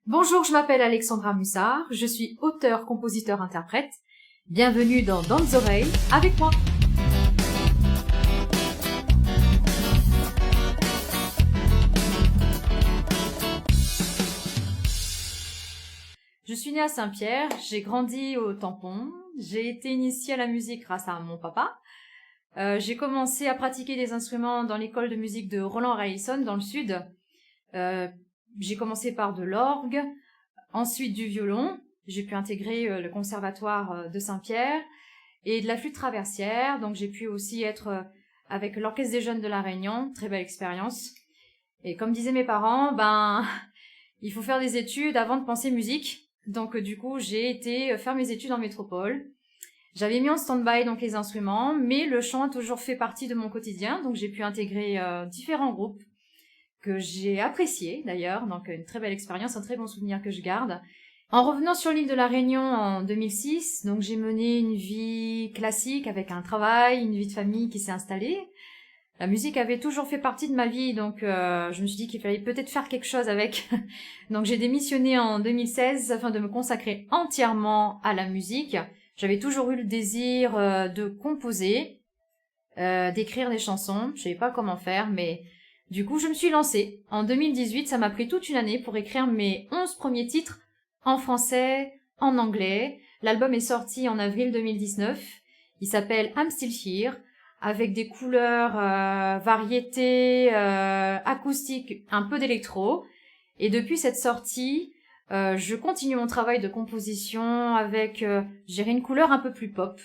Bonjour, je m'appelle Alexandra Mussard, je suis auteur, compositeur, interprète. Bienvenue dans Oreilles avec moi. Je suis née à Saint-Pierre, j'ai grandi au Tampon, j'ai été initiée à la musique grâce à mon papa. J'ai commencé à pratiquer des instruments dans l'école de musique de Roland Rayson dans le sud. J'ai commencé par de l'orgue, ensuite du violon. J'ai pu intégrer le conservatoire de Saint-Pierre et de la flûte traversière. Donc j'ai pu aussi être avec l'orchestre des jeunes de La Réunion, très belle expérience. Et comme disaient mes parents, il faut faire des études avant de penser musique. Donc du coup, j'ai été faire mes études en métropole. J'avais mis en stand-by donc les instruments, mais le chant a toujours fait partie de mon quotidien. Donc j'ai pu intégrer différents groupes que j'ai appréciés d'ailleurs. Donc une très belle expérience, un très bon souvenir que je garde. En revenant sur l'île de La Réunion en 2006, donc j'ai mené une vie classique avec un travail, une vie de famille qui s'est installée. La musique avait toujours fait partie de ma vie, donc je me suis dit qu'il fallait peut-être faire quelque chose avec. Donc j'ai démissionné en 2016 afin de me consacrer entièrement à la musique. J'avais toujours eu le désir de composer, d'écrire des chansons. Je savais pas comment faire, mais du coup je me suis lancée. En 2018, ça m'a pris toute une année pour écrire mes 11 premiers titres en français, en anglais. L'album est sorti en avril 2019. Il s'appelle I'm Still Here, avec des couleurs variétés, acoustiques, un peu d'électro. Et depuis cette sortie, je continue mon travail de composition avec, je dirais, une couleur un peu plus pop.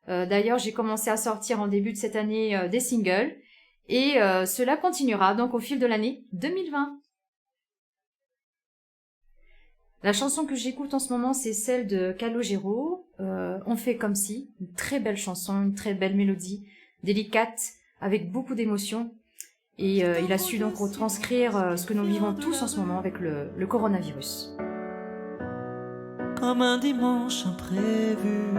D'ailleurs, j'ai commencé à sortir en début de cette année des singles. Et cela continuera donc au fil de l'année 2020. La chanson que j'écoute en ce moment, c'est celle de Calogero, On fait comme si, une très belle chanson, une très belle mélodie, délicate, avec beaucoup d'émotion. Et il a su donc retranscrire ce que nous vivons tous en ce moment avec le coronavirus. Comme un dimanche imprévu.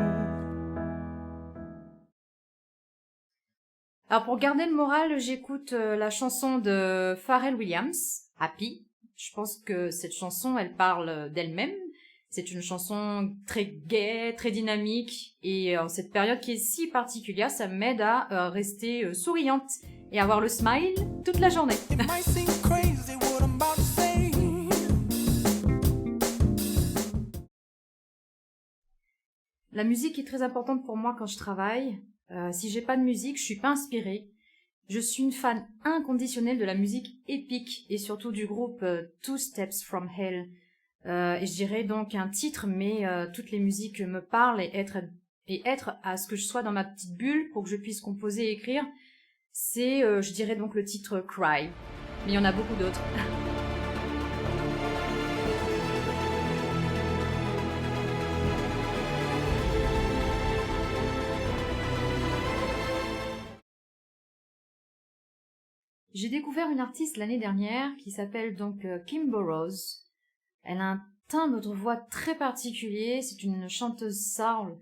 Alors pour garder le moral, j'écoute la chanson de Pharrell Williams, Happy. Je pense que cette chanson, elle parle d'elle-même. C'est une chanson très gaie, très dynamique. Et en cette période qui est si particulière, ça m'aide à rester souriante et avoir le smile toute la journée. La musique est très importante pour moi quand je travaille. Si j'ai pas de musique, je suis pas inspirée. Je suis une fan inconditionnelle de la musique épique et surtout du groupe Two Steps from Hell. Et je dirais donc un titre, mais toutes les musiques me parlent et être à ce que je sois dans ma petite bulle pour que je puisse composer et écrire, c'est, je dirais donc le titre Cry. Mais il y en a beaucoup d'autres. J'ai découvert une artiste l'année dernière qui s'appelle donc Kim Burrows. Elle a un timbre de voix très particulier, c'est une chanteuse soul.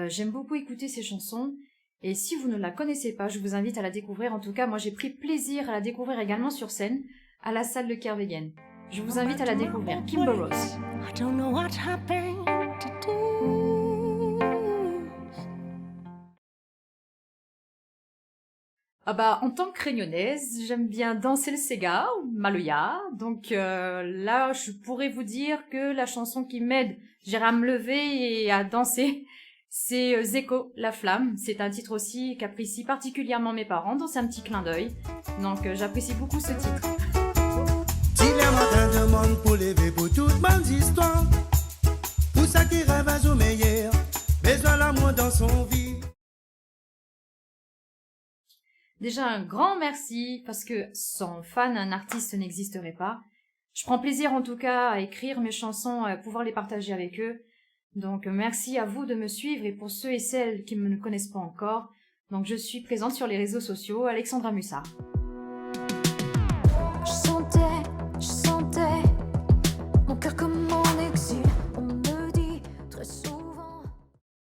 J'aime beaucoup écouter ses chansons. Et si vous ne la connaissez pas, je vous invite à la découvrir. En tout cas, moi j'ai pris plaisir à la découvrir également sur scène, à la salle de Kervegen. Je vous invite à la découvrir, Kim Burrows. I don't know what happened to do. En tant que réunionnaise, j'aime bien danser le Sega ou Maloya. Donc là, je pourrais vous dire que la chanson qui m'aide, j'irai à me lever et à danser, c'est Zeko, La Flamme. C'est un titre aussi qu'apprécient particulièrement mes parents, donc c'est un petit clin d'œil. Donc j'apprécie beaucoup ce titre. Si les matins demandent pour lever pour toute bonne histoire, pour ça qui rêve au meilleur, besoin l'amour dans son vie. Déjà un grand merci, parce que sans fan, un artiste n'existerait pas. Je prends plaisir en tout cas à écrire mes chansons, à pouvoir les partager avec eux. Donc merci à vous de me suivre et pour ceux et celles qui ne me connaissent pas encore. Donc je suis présente sur les réseaux sociaux, Alexandra Mussard.